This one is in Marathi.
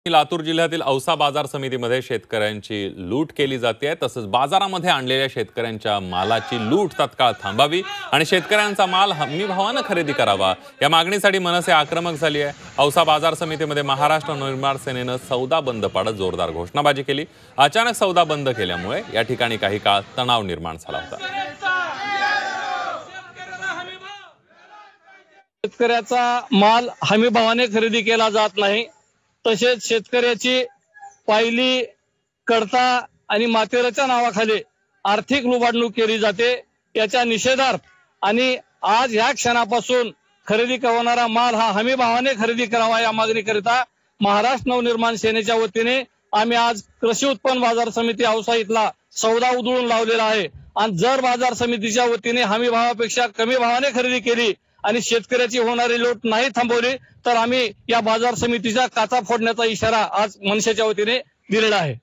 लातूर जिल्ह्यातील औसा बाजार समितीमध्ये शेतकऱ्यांची लूट केली जाते, तसंच बाजारामध्ये आणलेल्या शेतकऱ्यांच्या मालाची लूट तात्काळ थांबावी आणि शेतकऱ्यांचा माल हमी भावाने खरेदी करावा या मागणीसाठी मनसे आक्रमक झाली आहे। औसा बाजार समितीमध्ये महाराष्ट्र नवनिर्माण सेनेने सौदा बंद पाडत जोरदार घोषणाबाजी केली। अचानक सौदा बंद केल्यामुळे या ठिकाणी काही काळ तणाव निर्माण झाला होता। शेतकऱ्याचा माल हमी भावाने खरेदी केला जात नाही, तसेच शेतकऱ्याची पायली कडता आणि मातेरच्या नावाखाली आर्थिक लुबाडणूक केली जाते। याच्या निषेधार्थ आणि आज या क्षणापासून खरेदी करणारा माल हा हमी भावाने खरेदी करावा या मागणीकरिता महाराष्ट्र नवनिर्माण सेनेच्या वतीने आम्ही आज कृषी उत्पन्न बाजार समिती औसा इथला सौदा उधळून लावलेला आहे। आणि जर बाजार समितीच्या वतीने हमी भावापेक्षा कमी भावाने खरेदी केली आणि शेतकऱ्याची होणारी लूट नाही थांबवली तर आम्ही या बाजार समितीच्या काचा फोडण्याचा इशारा आज मनसेच्या वतीने दिलेला आहे।